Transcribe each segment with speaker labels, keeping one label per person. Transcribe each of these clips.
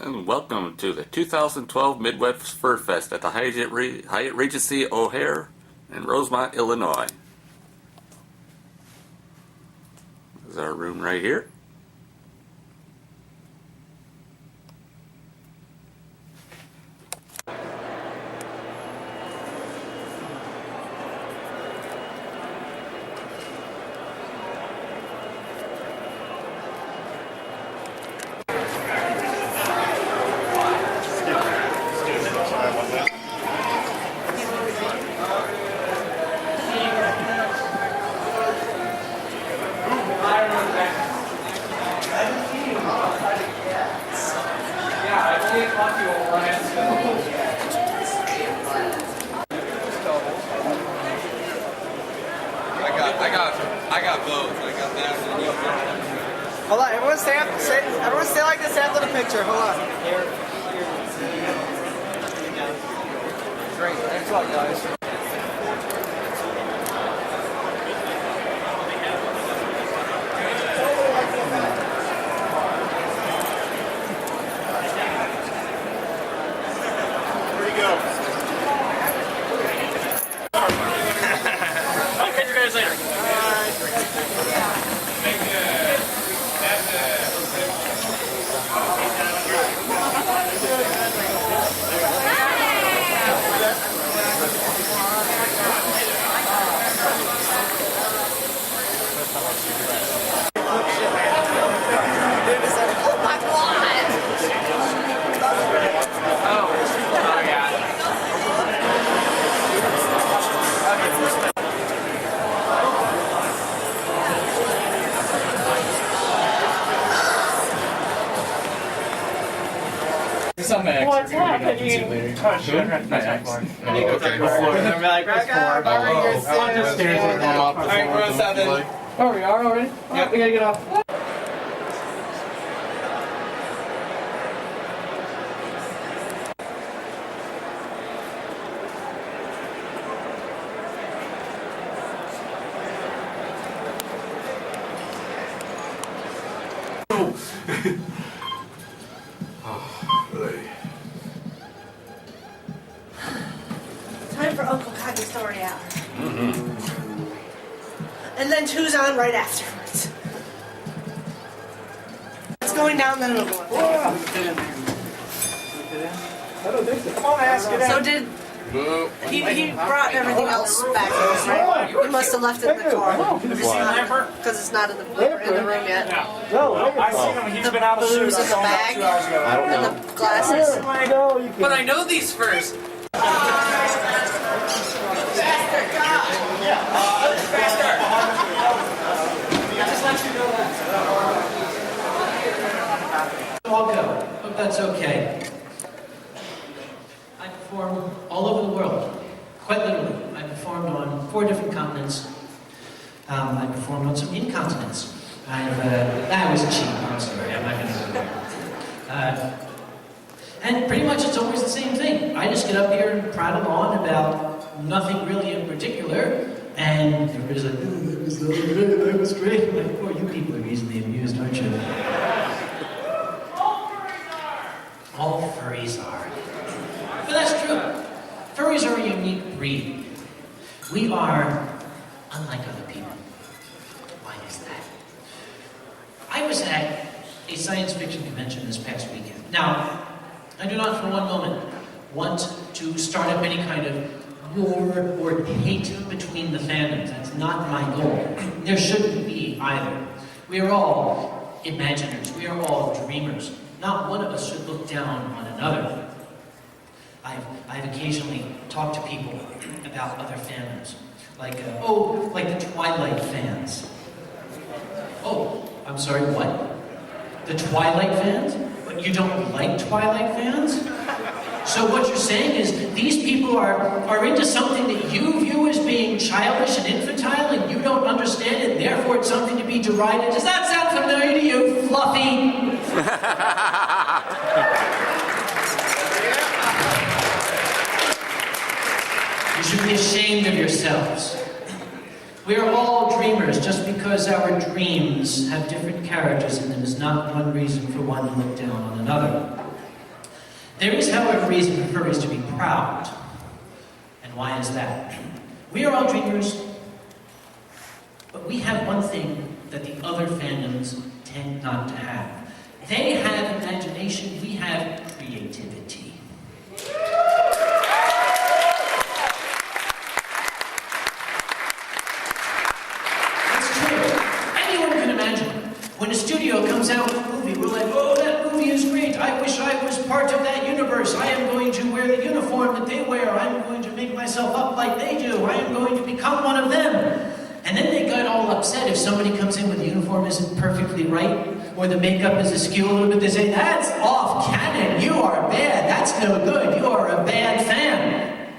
Speaker 1: And welcome to the 2012 Midwest Furfest at the Hyatt Recency O'Hare in Rosemont, Illinois. This is our room right here.
Speaker 2: I got both. I got that and you.
Speaker 3: Hold on, everyone stay like this after the picture. Hold on. Great, thanks a lot, guys.
Speaker 4: What's happening? Oh, sure. That's my floor.
Speaker 3: We're like,
Speaker 2: Alright, we're on 7.
Speaker 4: Oh, we are already? Yeah, we gotta get off.
Speaker 5: Time for Uncle Coggy Story Hour. And then two's on right afterwards. It's going down, then it'll go up.
Speaker 3: Come on, ask it.
Speaker 5: So did... He brought everything else back, right? He must have left it in the car. Because it's not in the room yet.
Speaker 3: No,
Speaker 4: I seen him. He's been out of
Speaker 5: Booze in the bag and the glasses.
Speaker 4: But I know these first.
Speaker 6: I'll go. Hope that's okay. I perform all over the world. Quite literally. I performed on 4 different continents. I performed on some incontinents. That was cheap. I'm sorry. I'm not going to go there. And pretty much it's always the same thing. I just get up here and prattle on about nothing really in particular. And everybody's like, oh, that was great. I'm like, boy, you people are easily amused, aren't you? All furries are. But that's true. Furries are a unique breed. We are unlike other people. Why is that? I was at a science fiction convention this past weekend. Now, I do not for one moment want to start up any kind of war or hate between the fandoms. That's not my goal. There shouldn't be either. We are all imaginers. We are all dreamers. Not one of us should look down on another. I've occasionally talked to people about other fandoms, like the Twilight fans. Oh, I'm sorry, what? The Twilight fans? But you don't like Twilight fans? So what you're saying is these people are into something that you view as being childish and infantile, and you don't understand it, and therefore it's something to be derided. Does that sound familiar to you, Fluffy? You should be ashamed of yourselves. We are all dreamers. Just because our dreams have different characters in them is not one reason for one to look down on another. There is, however, reason for furries to be proud. And why is that? We are all dreamers, but we have one thing that the other fandoms tend not to have. They have imagination, we have creativity. It's true. Anyone can imagine. When a studio comes out with a movie, we're like, oh, that movie is great. I wish I was part of that universe. I am going to wear the uniform that they wear. I'm going to make myself up like they do. I am going to become one of them. And then they got all upset if somebody comes in with the uniform isn't perfectly right, or the makeup is askew a little bit. They say, that's off canon. You are bad. That's no good. You are a bad fan.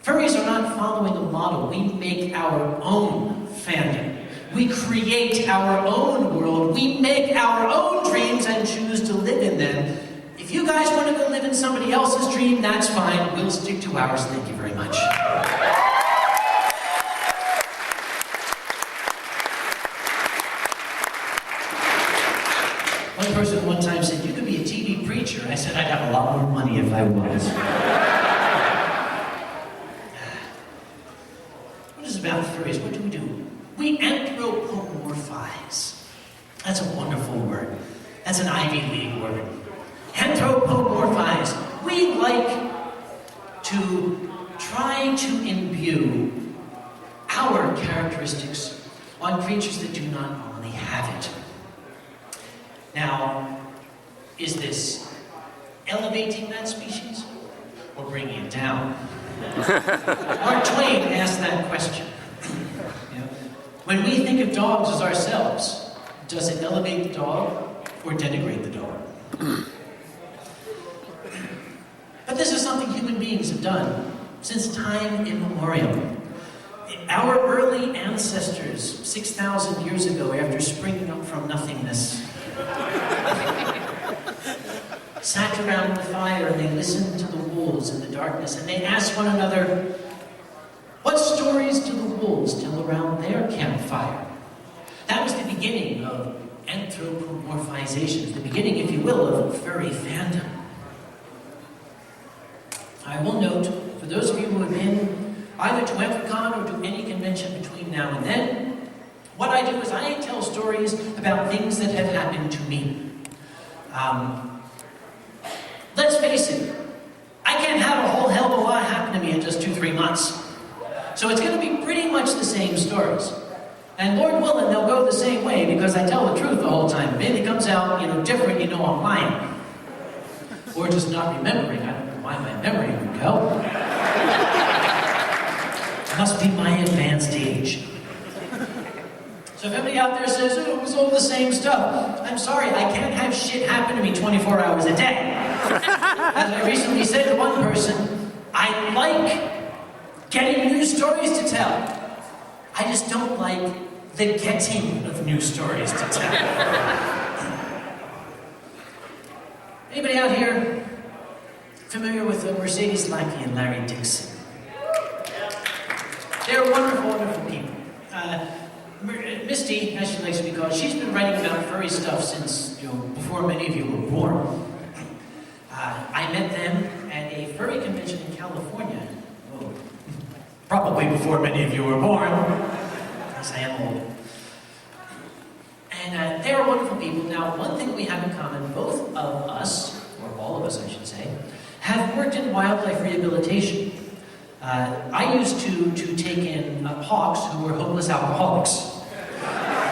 Speaker 6: Furries are not following a model. We make our own fandom. We create our own world. We make our own dreams and choose to live in them. If you guys want to go live in somebody else's dream, that's fine. We'll stick to ours. Thank you very much. One person one time said, you could be a TV preacher. I said, I'd have a lot more money if I was. What is about furries? What do? We anthropomorphize. That's a wonderful word. That's an Ivy League word. Anthropomorphize. We like to try to imbue our characteristics on creatures that do not normally have it. Now, is this elevating that species or bringing it down? Mark Twain asked that question. When we think of dogs as ourselves, does it elevate the dog or denigrate the dog? But this is something human beings have done since time immemorial. Our early ancestors, 6,000 years ago, after springing up from nothingness, sat around the fire and they listened to the wolves in the darkness and they asked one another, what stories do the wolves tell around their campfire? That was the beginning of anthropomorphization, the beginning, if you will, of furry fandom. I will note, for those of you who have been either to Africon or to any convention between now and then, what I do is I tell stories about things that have happened to me. Let's face it, I can't have a whole hell of a lot happen to me in just 2-3 months. So it's going to be pretty much the same stories. And Lord willing, they'll go the same way because I tell the truth the whole time. If anything comes out, different, I'm lying. Or just not remembering. I don't know why my memory would go. It must be my advanced age. So if anybody out there says, oh, it was all the same stuff, I'm sorry, I can't have shit happen to me 24 hours a day. As I recently said to one person, I like getting new stories to tell. I just don't like the getting of new stories to tell. Anybody out here familiar with Mercedes Lackey and Larry Dixon? They're wonderful, wonderful people. Misty, as she likes to be called, she's been writing about furry stuff since, before many of you were born. I met them at a furry convention in California. Oh, probably before many of you were born, because I am old. And they're wonderful people. Now, one thing we have in common, both of us, or all of us I should say, have worked in wildlife rehabilitation. I used to take in hawks who were homeless alcoholics.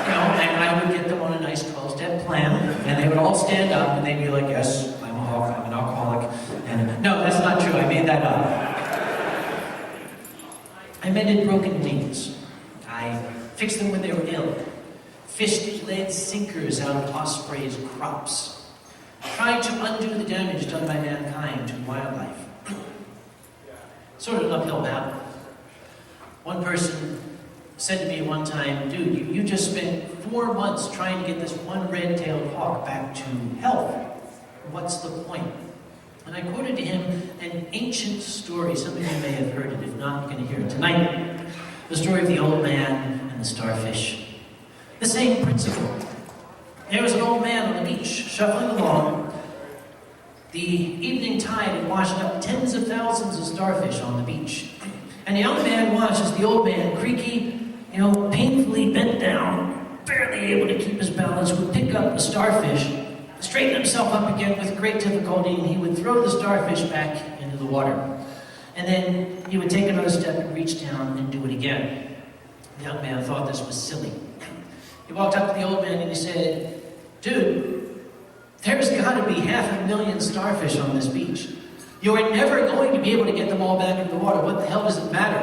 Speaker 6: And I would get them on a nice 12-step plan, and they would all stand up, and they'd be like, yes, I'm a hawk, I'm an alcoholic. And no, that's not true, I made that up. I mended broken wings. I fixed them when they were ill. Fished lead sinkers out of ospreys' crops. Tried to undo the damage done by mankind to wildlife. Sort of an uphill battle. One person said to me one time, dude, you just spent 4 months trying to get this one red-tailed hawk back to health. What's the point? And I quoted to him an ancient story. Some of you may have heard it. If not, you're going to hear it tonight. The story of the old man and the starfish. The same principle. There was an old man on the beach, shuffling along, The evening tide had washed up tens of thousands of starfish on the beach. And the young man watched as the old man, creaky, painfully bent down, barely able to keep his balance, would pick up the starfish, straighten himself up again with great difficulty, and he would throw the starfish back into the water. And then he would take another step and reach down and do it again. The young man thought this was silly. He walked up to the old man and he said, "Dude, there's got to be 500,000 starfish on this beach. You are never going to be able to get them all back into the water. What the hell does it matter?"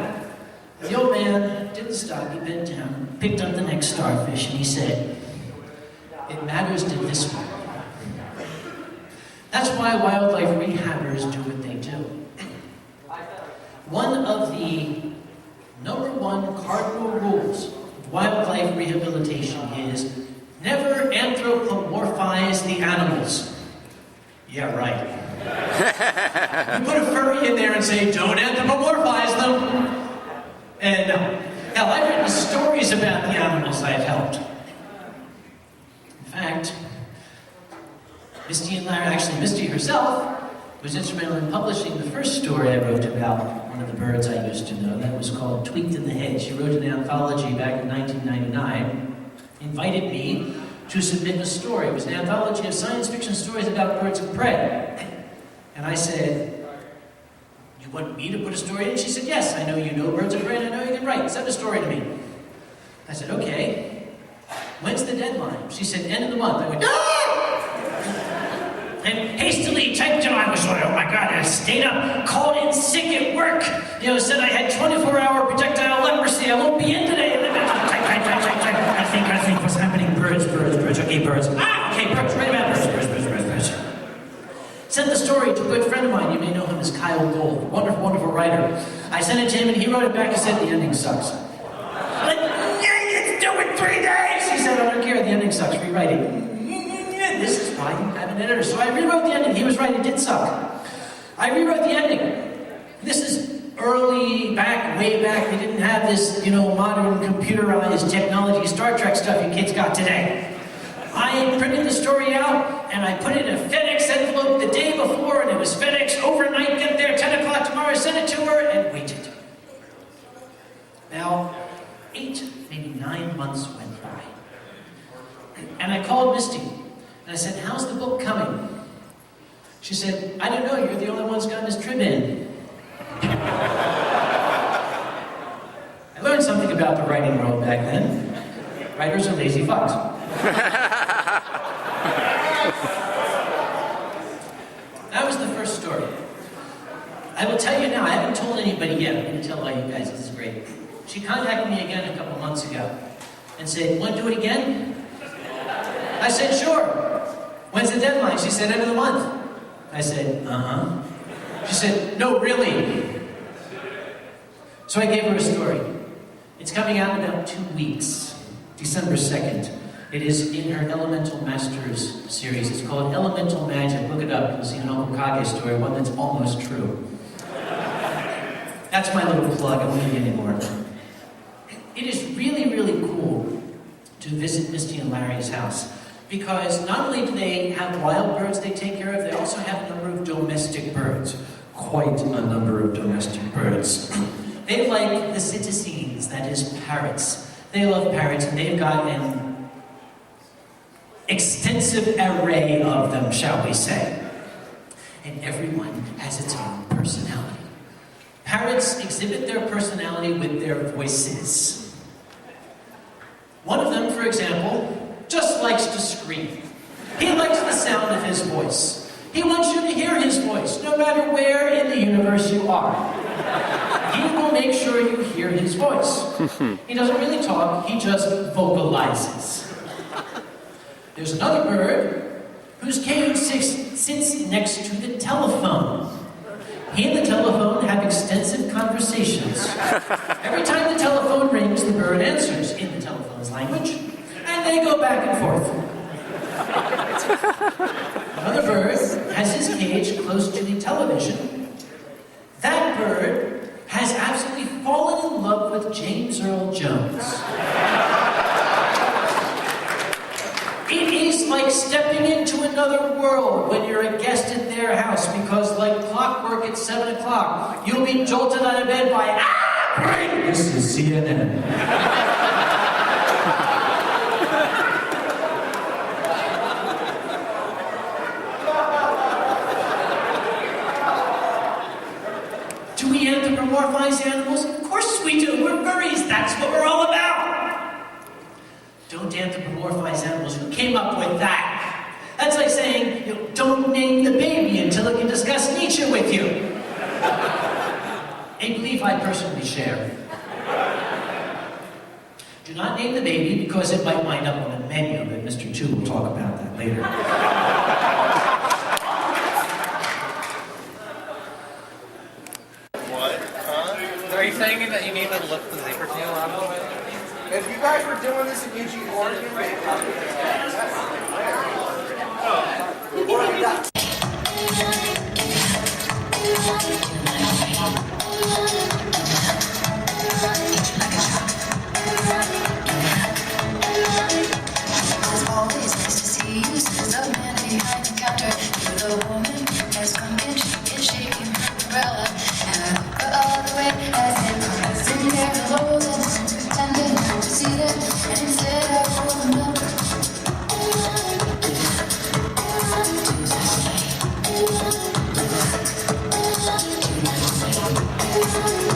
Speaker 6: And the old man didn't stop. He bent down, picked up the next starfish, and he said, "It matters to this one." That's why wildlife rehabbers do what they do. One of the #1 cardinal rules of wildlife rehabilitation is never anthropomorphize the animals. Yeah, right. You put a furry in there and say, don't anthropomorphize them. And hell, I've written stories about the animals I've helped. In fact, Misty herself was instrumental in publishing the first story I wrote about one of the birds I used to know. That was called Tweaked in the Head. She wrote an anthology back in 1999, invited me to submit a story. It was an anthology of science fiction stories about birds of prey. And I said, "You want me to put a story in?" She said, "Yes, I know you know birds of prey and I know you can write. Send a story to me." I said, "Okay. When's the deadline?" She said, "End of the month." I went, "Ah!" And hastily typed it on. I was like, oh my God, I stayed up, called in sick at work. Said I had 24-hour projectile leprosy. I won't be in today. I think what's happening? Birds. Okay, birds. Okay, birds. Right about birds. Sent the story to a good friend of mine. You may know him as Kyle Gold. Wonderful, wonderful writer. I sent it to him and he wrote it back and said, "The ending sucks." Like, it's due in 3 days. He said, "I don't care. The ending sucks. Rewrite it." This is why you have an editor. So I rewrote the ending. He was right, it did suck. I rewrote the ending. This is way back. They didn't have this, modern computerized technology Star Trek stuff you kids got today. I printed the story out and I put it in a FedEx envelope the day before, and it was FedEx overnight, get there 10 o'clock tomorrow, send it to her, and waited. Now, 8, maybe 9 months went by. And I called Misty. And I said, "How's the book coming?" She said, "I don't know, you're the only one who's gotten his trib in." I learned something about the writing world back then. Writers are lazy fucks. That was the first story. I will tell you now, I haven't told anybody yet. I'm going to tell all you guys, this is great. She contacted me again a couple months ago and said, "Want to do it again?" I said, "Sure. When's the deadline?" She said, "End of the month." I said, "Uh-huh." She said, "No, really." So I gave her a story. It's coming out in about 2 weeks, December 2nd. It is in her Elemental Masters series. It's called Elemental Magic. Look it up. You'll see an Uncle Kage story, one that's almost true. That's my little plug. I won't give you any more. It is really, really cool to visit Misty and Larry's house. Because not only do they have wild birds they take care of, they also have a number of domestic birds. Quite a number of domestic birds. They like the citizens, that is parrots. They love parrots, and they've got an extensive array of them, shall we say. And everyone has its own personality. Parrots exhibit their personality with their voices. One of them, for example, just likes to scream. He likes the sound of his voice. He wants you to hear his voice, no matter where in the universe you are. He will make sure you hear his voice. He doesn't really talk, he just vocalizes. There's another bird whose cage sits next to the telephone. He and the telephone have extensive conversations. Every time the telephone rings, the bird answers in the telephone's language. And they go back and forth. Another bird has his cage close to the television. That bird has absolutely fallen in love with James Earl Jones. It is like stepping into another world when you're a guest at their house because, like clockwork at 7 o'clock, you'll be jolted out of bed by, great! This is CNN. Do we anthropomorphize animals? Of course we do. We're furries. That's what we're all about. Don't anthropomorphize animals. Who came up with that? That's like saying, don't name the baby until it can discuss Nietzsche with you. A belief I personally share. Do not name the baby because it might wind up on the menu, and Mr. Chu will talk about that later.
Speaker 2: Are you saying that you need to lift the zebra tail out of the way?
Speaker 3: If you guys were doing this in Eugene, Oregon,
Speaker 7: It's always nice to see you, says the man behind the counter. You're the woman has come in, she is shaking her umbrella. And I look her all the way as it comes in there alone and pretending not to see them. And instead I pull them up. To the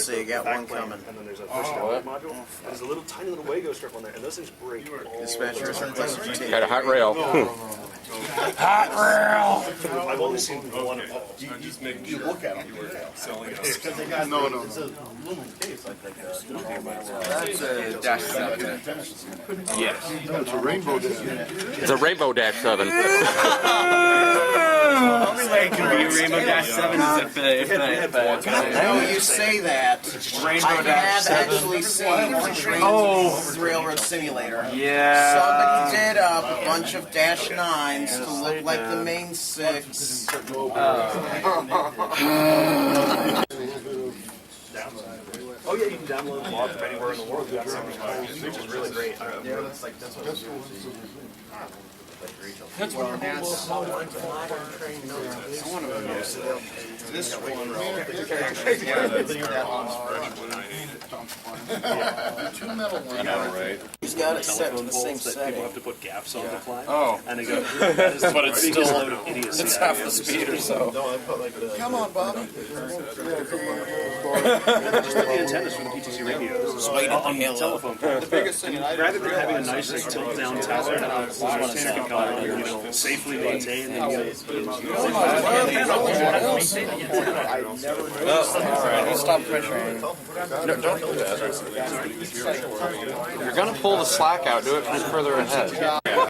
Speaker 3: so you got one coming.
Speaker 8: And then there's a first module. And there's a little tiny little Wago strip on there, and those things break.
Speaker 3: Dispatchers requested you take.
Speaker 1: Got a hot rail.
Speaker 8: Hot rail! I've only seen one of them.
Speaker 9: You look at them. No.
Speaker 3: That's a dash 7.
Speaker 1: Yes.
Speaker 9: It's a rainbow dash.
Speaker 1: It's a Rainbow Dash 7.
Speaker 3: Only way it can be a Rainbow Dash 7 is if No, you say that. Rainbow I have actually seen Railroad Simulator. Yeah. Somebody did up a bunch of Dash 9s to look like the main 6.
Speaker 8: Oh yeah, you can download them all from anywhere in the world. Which is really great. Yeah, that's what
Speaker 3: That's one This one,
Speaker 9: Two metal ones.
Speaker 3: right? He's got it set to the same
Speaker 8: People
Speaker 3: setting.
Speaker 8: have to put gaps on to fly.
Speaker 3: Oh.
Speaker 8: And they go, but it's still idiocy.
Speaker 3: It's half the speed or so.
Speaker 9: Come on, Bobby.
Speaker 8: Just put the antennas from the PTC radios on the telephone.
Speaker 3: The biggest thing
Speaker 8: Rather than having a nice like, tilt-down tower that antenna can come safely maintained and
Speaker 3: Alright, stop pressuring.
Speaker 1: No, don't do that. You're going to pull the slack out. Do it from further ahead.